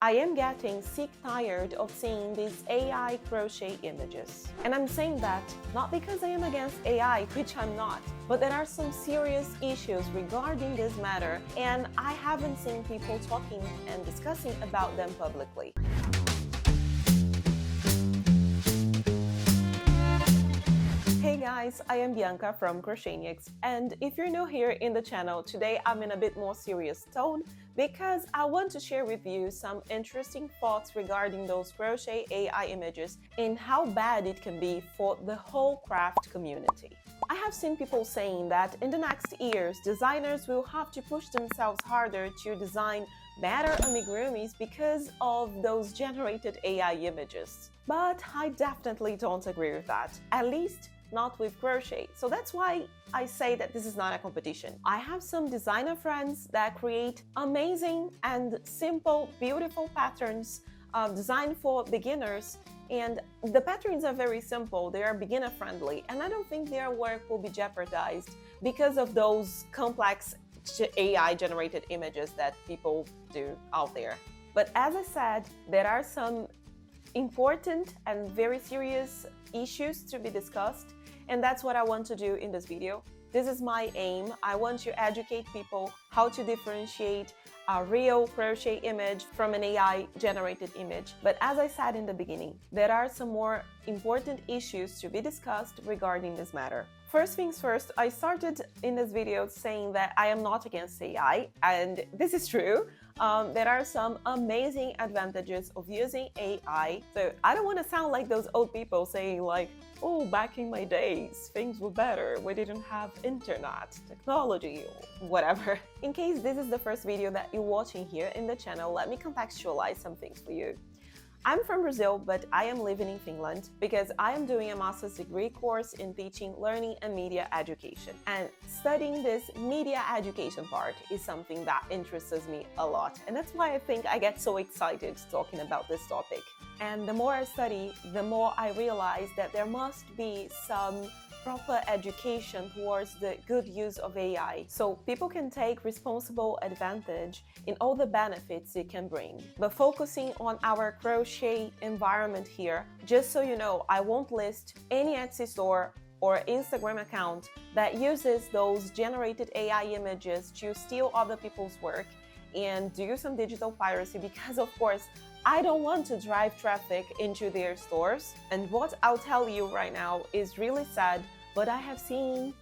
I am getting sick tired of seeing these AI crochet images. And I'm saying that not because I am against AI, which I'm not, but there are some serious issues regarding this matter, and I haven't seen people talking and discussing about them publicly. Hey guys, I am Bianca from Crocheniacs, and if you're new here in the channel, today I'm in a bit more serious tone because I want to share with you some interesting thoughts regarding those crochet AI images and how bad it can be for the whole craft community. I have seen people saying that in the next years, designers will have to push themselves harder to design better amigurumis because of those generated AI images. But I definitely don't agree with that, at least not with crochet. So that's why I say that this is not a competition. I have some designer friends that create amazing and simple, beautiful patterns designed for beginners, and the patterns are very simple, they are beginner friendly, and I don't think their work will be jeopardized because of those complex AI generated images that people do out there. But as I said, there are some important and very serious issues to be discussed, and that's what I want to do in this video. This is my aim. I want to educate people how to differentiate a real crochet image from an AI generated image. But as I said in the beginning, there are some more important issues to be discussed regarding this matter. First things first, I started in this video saying that I am not against AI, and this is true. There are some amazing advantages of using AI. So I don't want to sound like those old people saying like, oh, back in my days, things were better. We didn't have internet, technology, or whatever. In case this is the first video that you're watching here in the channel, let me contextualize some things for you. I'm from Brazil, but I am living in Finland because I am doing a master's degree course in teaching, learning, and media education. And studying this media education part is something that interests me a lot. And that's why I think I get so excited talking about this topic. And the more I study, the more I realize that there must be some proper education towards the good use of AI, so people can take responsible advantage in all the benefits it can bring. But focusing on our crochet environment here, just so you know, I won't list any Etsy store or Instagram account that uses those generated AI images to steal other people's work and do some digital piracy, because of course I don't want to drive traffic into their stores. And what I'll tell you right now is really sad, but I have seen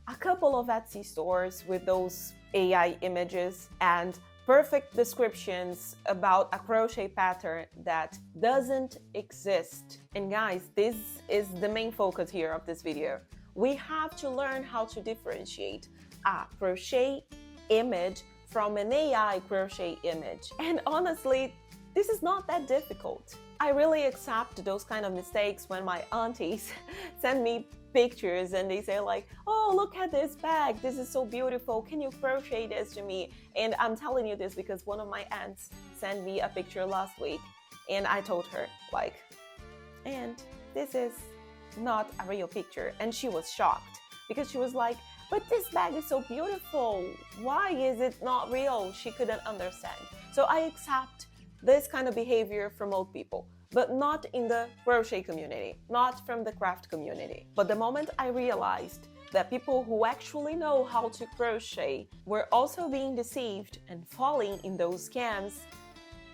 a couple of Etsy stores with those AI images and perfect descriptions about a crochet pattern that doesn't exist. And guys, this is the main focus here of this video. We have to learn how to differentiate a crochet image from an AI crochet image. And honestly, this is not that difficult. I really accept those kind of mistakes when my aunties send me pictures and they say like, oh, look at this bag, this is so beautiful, can you crochet this to me? And I'm telling you this because one of my aunts sent me a picture last week, and I told her like, and this is not a real picture. And she was shocked because she was like, but this bag is so beautiful, why is it not real? She couldn't understand. So I accept this kind of behavior from old people, but not in the crochet community, not from the craft community. But the moment I realized that people who actually know how to crochet were also being deceived and falling in those scams,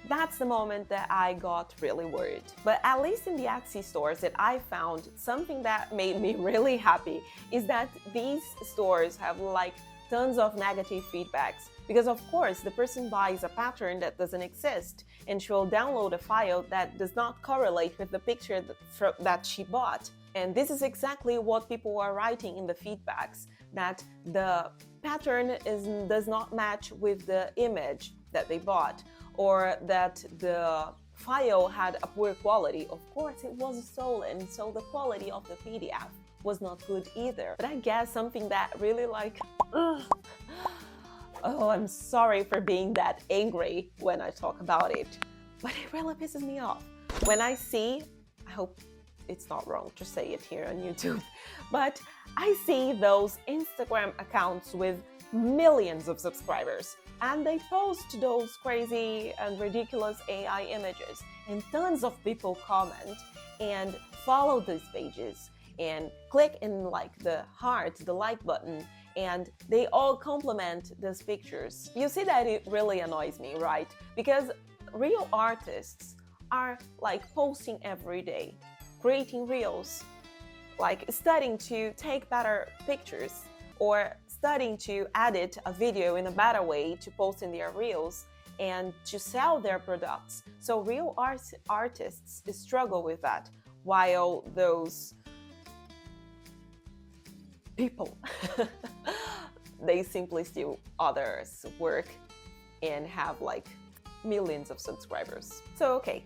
that's the moment that I got really worried. But at least in the Etsy stores that I found, something that made me really happy is that these stores have like tons of negative feedbacks. Because of course, the person buys a pattern that doesn't exist, and she'll download a file that does not correlate with the picture that she bought. And this is exactly what people are writing in the feedbacks, that the pattern does not match with the image that they bought, or that the file had a poor quality. Of course, it was stolen, so the quality of the PDF was not good either. But I guess something that really like, oh, I'm sorry for being that angry when I talk about it, but it really pisses me off. When I see, I hope it's not wrong to say it here on YouTube, but I see those Instagram accounts with millions of subscribers and they post those crazy and ridiculous AI images, and tons of people comment and follow these pages and click in like the heart, the like button, and they all compliment these pictures. You see that it really annoys me, right? Because real artists are like posting every day, creating reels, like studying to take better pictures or studying to edit a video in a better way to post in their reels and to sell their products. So real artists struggle with that, while those people they simply steal others' work and have like millions of subscribers. So okay,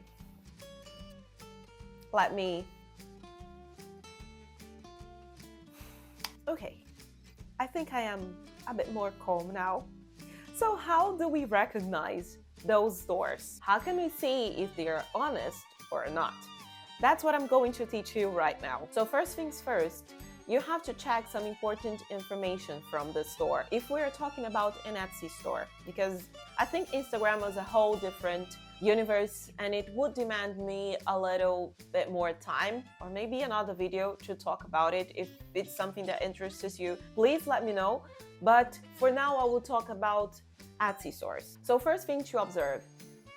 I think I am a bit more calm now. So how do we recognize those stores? How can we see if they're honest or not? That's what I'm going to teach you right now. So first things first, you have to check some important information from the store. If we're talking about an Etsy store, because I think Instagram is a whole different universe and it would demand me a little bit more time or maybe another video to talk about it. If it's something that interests you, please let me know. But for now, I will talk about Etsy stores. So first thing to observe,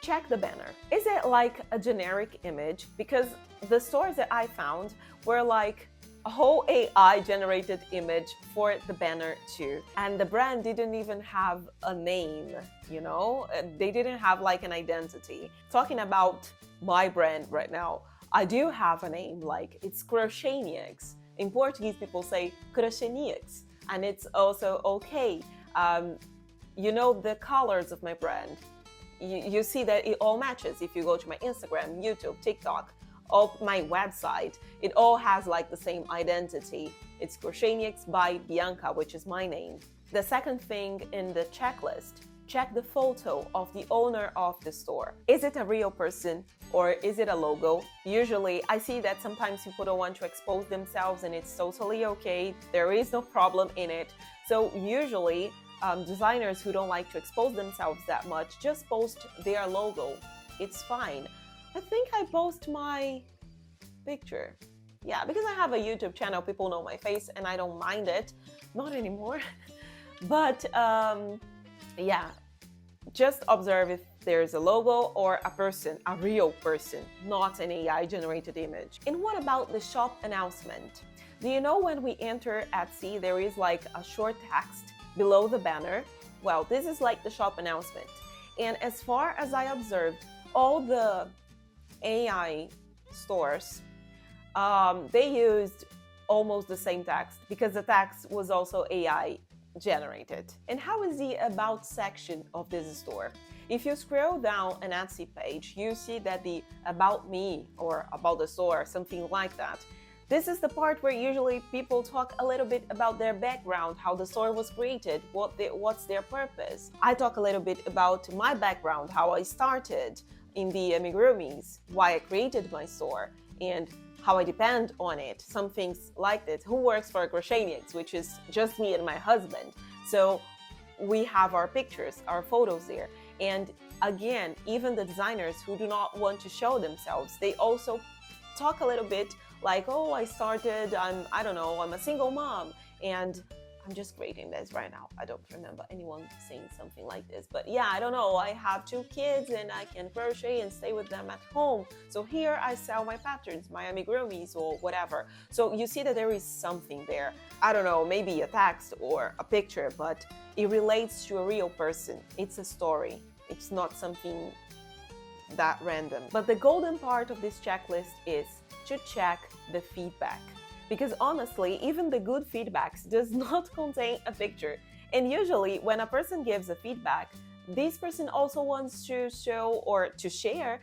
check the banner. Is it like a generic image? Because the stores that I found were like a whole AI generated image for the banner too. And the brand didn't even have a name, you know? They didn't have like an identity. Talking about my brand right now, I do have a name, like it's Crocheniacs. In Portuguese, people say Crocheniacs, and it's also okay. You know the colors of my brand. You see that it all matches. If you go to my Instagram, YouTube, TikTok, of my website, it all has like the same identity. It's Crocheniacs by Bianca, which is my name. The second thing in the checklist, check the photo of the owner of the store. Is it a real person or is it a logo? Usually I see that sometimes people don't want to expose themselves, and it's totally okay. There is no problem in it. So usually designers who don't like to expose themselves that much just post their logo. It's fine. I think I post my picture. Yeah, because I have a YouTube channel, people know my face and I don't mind it. Not anymore. But yeah, just observe if there's a logo or a person, a real person, not an AI generated image. And what about the shop announcement? Do you know when we enter Etsy, there is like a short text below the banner? Well, this is like the shop announcement. And as far as I observed, all the AI stores, they used almost the same text because the text was also AI generated. And how is the About section of this store? If you scroll down an Etsy page, you see that the About Me or About the store, something like that. This is the part where usually people talk a little bit about their background, how the store was created, what's their purpose. I talk a little bit about my background, how I started in the Amigurumis, why I created my store, and how I depend on it. Some things like this. Who works for Crocheniacs, which is just me and my husband. So we have our pictures, our photos there. And again, even the designers who do not want to show themselves, they also talk a little bit like, oh, I started, I'm a single mom, and I'm just creating this right now. I don't remember anyone saying something like this, but yeah, I don't know. I have 2 kids and I can crochet and stay with them at home. So here I sell my patterns, my amigurumis or whatever. So you see that there is something there. I don't know, maybe a text or a picture, but it relates to a real person. It's a story. It's not something that random. But the golden part of this checklist is to check the feedback. Because honestly, even the good feedbacks does not contain a picture. And usually when a person gives a feedback, this person also wants to show or to share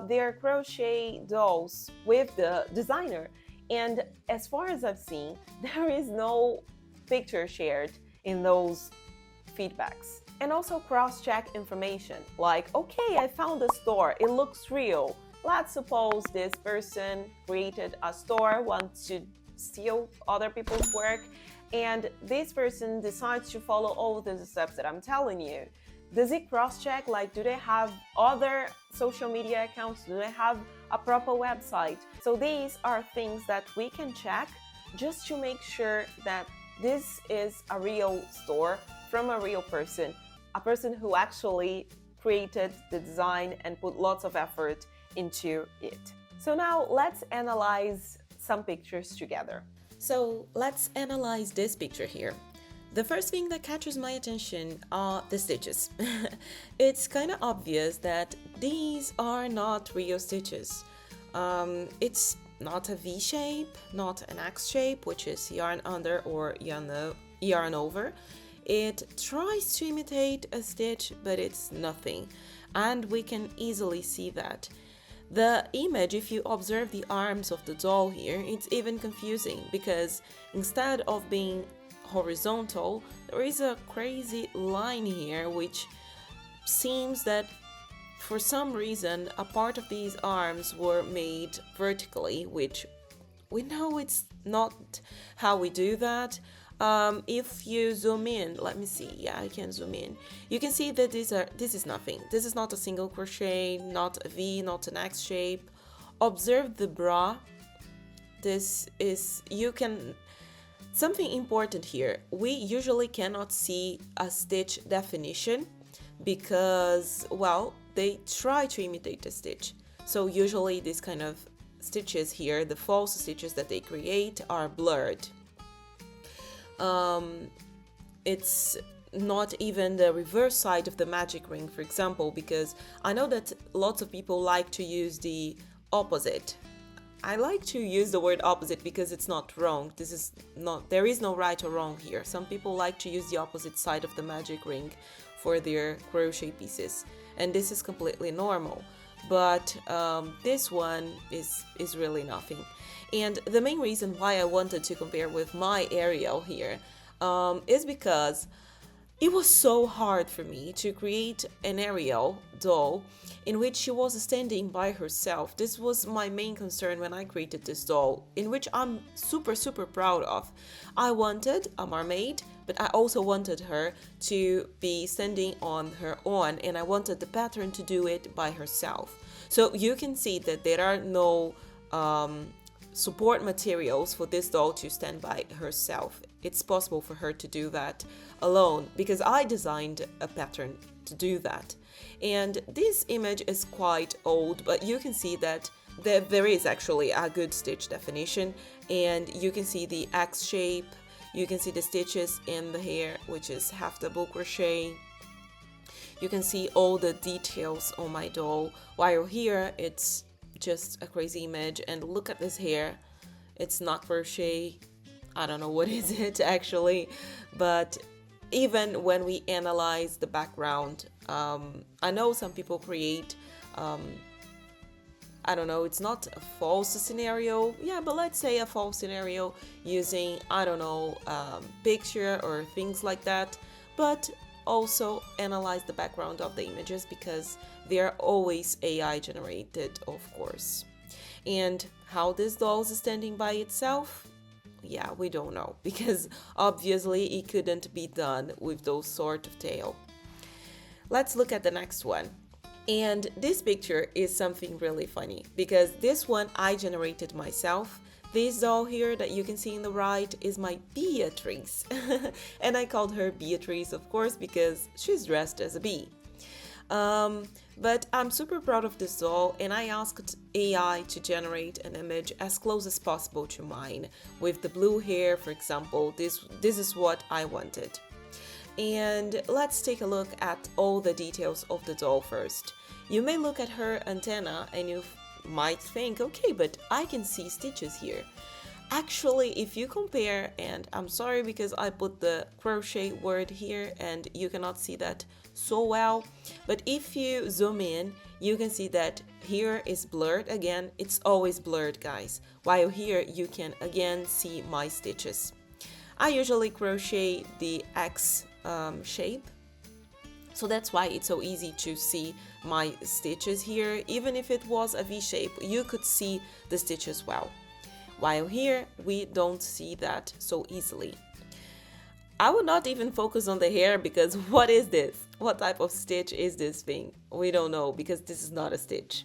their crochet dolls with the designer. And as far as I've seen, there is no picture shared in those feedbacks. And also cross-check information, like, okay, I found a store, it looks real. Let's suppose this person created a store, wants to steal other people's work, and this person decides to follow all the steps that I'm telling you. Does it cross-check? Like, do they have other social media accounts? Do they have a proper website? So these are things that we can check just to make sure that this is a real store from a real person, a person who actually created the design and put lots of effort into it. So now let's analyze some pictures together. So let's analyze this picture here. The first thing that catches my attention are the stitches. It's kind of obvious that these are not real stitches. It's not a V shape, not an X shape, which is yarn under or yarn over. It tries to imitate a stitch, but it's nothing. And we can easily see that. The image, if you observe the arms of the doll here, it's even confusing because instead of being horizontal, there is a crazy line here which seems that for some reason a part of these arms were made vertically, which we know it's not how we do that. If you zoom in, let me see, yeah, I can zoom in. You can see that this is nothing. This is not a single crochet, not a V, not an X shape. Observe the bra. This is, something important here. We usually cannot see a stitch definition because, well, they try to imitate a stitch. So usually these kind of stitches here, the false stitches that they create, are blurred. It's not even the reverse side of the magic ring, for example, because I know that lots of people like to use the opposite. I like to use the word opposite because it's not wrong. There is no right or wrong here. Some people like to use the opposite side of the magic ring for their crochet pieces, and this is completely normal. But this one is really nothing. And the main reason why I wanted to compare with my Ariel here is because it was so hard for me to create an Ariel doll in which she was standing by herself. This was my main concern when I created this doll, in which I'm super proud of. I wanted a mermaid, but I also wanted her to be standing on her own, and I wanted the pattern to do it by herself. So you can see that there are no support materials for this doll to stand by herself. It's possible for her to do that alone because I designed a pattern to do that. And this image is quite old, but you can see that there is actually a good stitch definition, and you can see the X shape, you can see the stitches in the hair, which is half double crochet. You can see all the details on my doll, while here it's just a crazy image. And look at this hair, it's not crochet. I don't know what is it actually, but even when we analyze the background, I know some people create I don't know, it's not a false scenario, yeah, but let's say a false scenario using, I don't know, picture or things like that, but also analyze the background of the images because they are always AI generated, of course. And how this doll is standing by itself, yeah, we don't know because obviously it couldn't be done with those sort of tail. Let's look at the next one. And this picture is something really funny because this one I generated myself. This doll here that you can see in the right is my Beatrice. And I called her Beatrice, of course, because she's dressed as a bee. But I'm super proud of this doll, and I asked AI to generate an image as close as possible to mine. With the blue hair, for example, this is what I wanted. And let's take a look at all the details of the doll first. You may look at her antenna and you might think, okay, but I can see stitches here. Actually, if you compare, and I'm sorry because I put the crochet word here and you cannot see that so well, but if you zoom in, you can see that here is blurred again. It's always blurred, guys, while here you can again see my stitches. I usually crochet the X shape, so that's why it's so easy to see my stitches here. Even if it was a V shape, you could see the stitches well, while here we don't see that so easily. I would not even focus on the hair because what is this? What type of stitch is this thing? We don't know because this is not a stitch.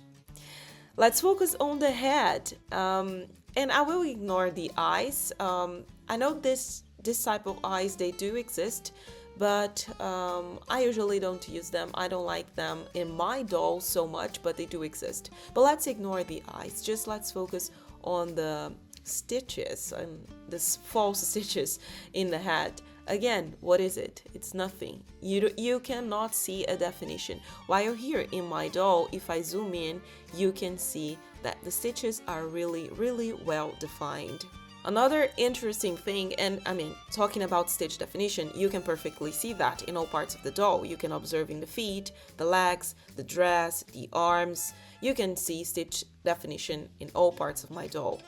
Let's focus on the head. And I will ignore the eyes. I know this type of eyes, they do exist, but I usually don't use them. I don't like them in my dolls so much, but they do exist. But let's ignore the eyes. Just let's focus on the stitches and this false stitches in the head. Again, what is it? It's nothing. You cannot see a definition. While here in my doll, if I zoom in, you can see that the stitches are really, really well defined. Another interesting thing, and I mean, talking about stitch definition, you can perfectly see that in all parts of the doll. You can observe in the feet, the legs, the dress, the arms. You can see stitch definition in all parts of my doll.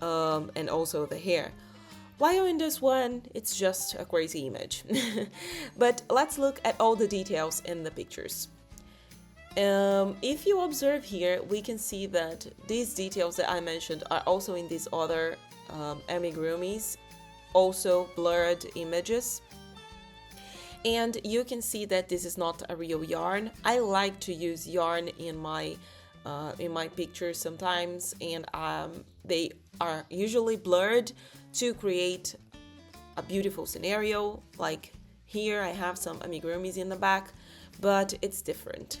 And also the hair. While in this one, it's just a crazy image. But let's look at all the details in the pictures. If you observe here, we can see that these details that I mentioned are also in these other amigurumis, also blurred images. And you can see that this is not a real yarn. I like to use yarn in my pictures sometimes, and they are usually blurred to create a beautiful scenario. Like here I have some amigurumis in the back, but it's different.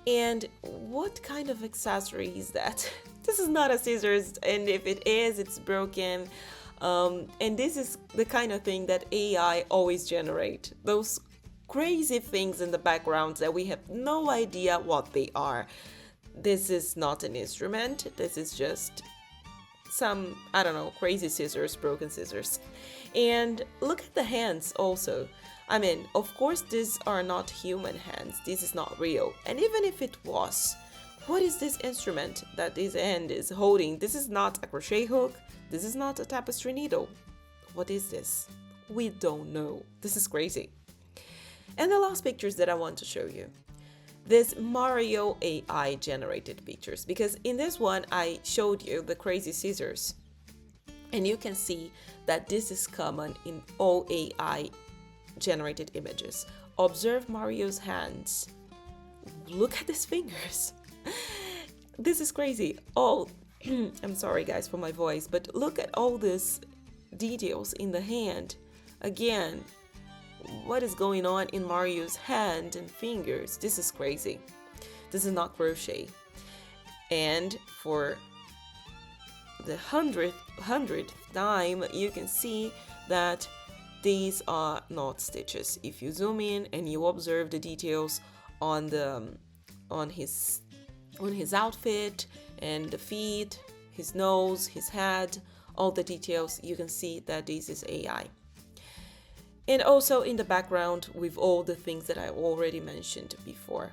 And what kind of accessory is that? This is not a scissors, and if it is, it's broken. And this is the kind of thing that AI always generate. Those crazy things in the background that we have no idea what they are. This is not an instrument. This is just some, I don't know, crazy scissors, broken scissors. And look at the hands also. I mean, of course, these are not human hands. This is not real. And even if it was, what is this instrument that this hand is holding? This is not a crochet hook. This is not a tapestry needle. What is this? We don't know. This is crazy. And the last pictures that I want to show you. This Mario AI generated pictures, because in this one I showed you the crazy scissors, and you can see that this is common in all AI generated images. Observe Mario's hands. Look at his fingers. This is crazy. Oh, I'm sorry guys for my voice, but look at all these details in the hand. Again, what is going on in Mario's hand and fingers? This is crazy. This is not crochet. And for the hundredth time, you can see that these are not stitches. If you zoom in and you observe the details on his outfit and the feet, his nose, his head, all the details, you can see that this is AI. And also in the background with all the things that I already mentioned before.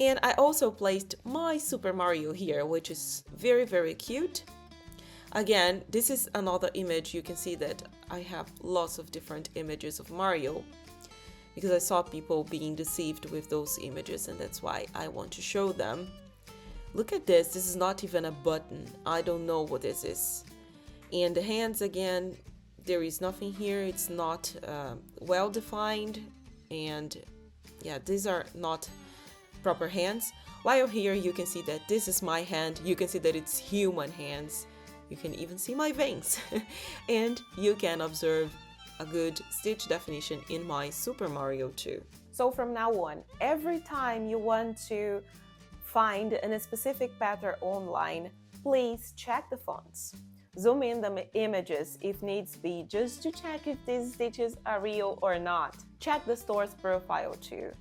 And I also placed my Super Mario here, which is very, very cute. Again, this is another image. You can see that I have lots of different images of Mario because I saw people being deceived with those images, and that's why I want to show them. Look at this. This is not even a button. I don't know what this is. And the hands, again, there is nothing here. It's not well defined, and yeah, these are not proper hands. While here you can see that this is my hand. You can see that it's human hands. You can even see my veins. And you can observe a good stitch definition in my Super Mario too. So from now on, every time you want to find a specific pattern online, please check the fonts. Zoom in the images if needs be, just to check if these stitches are real or not. Check the store's profile too.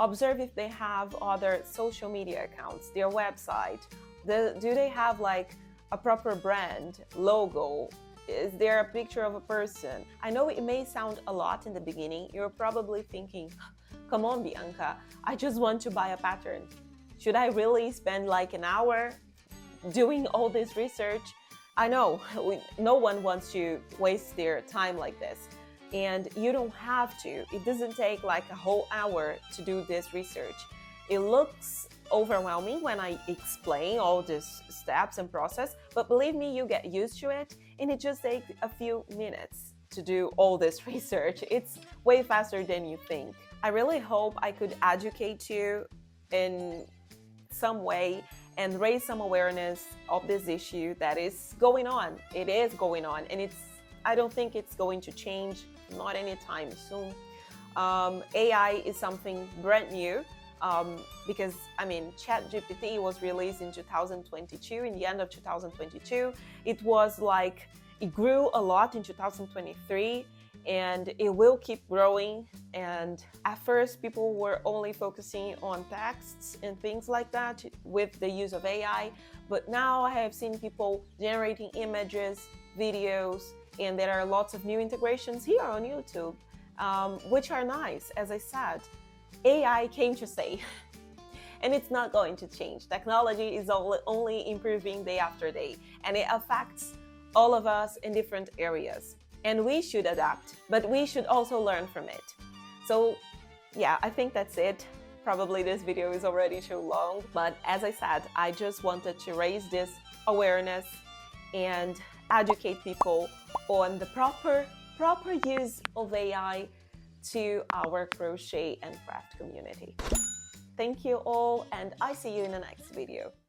Observe if they have other social media accounts, their website. Do they have like a proper brand, logo? Is there a picture of a person? I know it may sound a lot in the beginning. You're probably thinking, come on, Bianca, I just want to buy a pattern. Should I really spend like an hour doing all this research? I know no one wants to waste their time like this, and you don't have to. It doesn't take like a whole hour to do this research. It looks overwhelming when I explain all these steps and process, but believe me, you get used to it, and it just takes a few minutes. to do all this research. It's way faster than you think. I really hope I could educate you in some way and raise some awareness of this issue that is going on. It is going on, and I don't think it's going to change, not anytime soon. AI is something brand new. Because I mean, ChatGPT was released in 2022, in the end of 2022. It was like, it grew a lot in 2023, and it will keep growing. And at first, people were only focusing on texts and things like that with the use of AI. But now I have seen people generating images, videos, and there are lots of new integrations here on YouTube, which are nice. As I said, AI came to stay, and it's not going to change. Technology is only improving day after day, and it affects all of us in different areas. And we should adapt, but we should also learn from it. So yeah, I think that's it. Probably this video is already too long, but as I said, I just wanted to raise this awareness and educate people on the proper use of AI to our crochet and craft community. Thank you all, and I see you in the next video.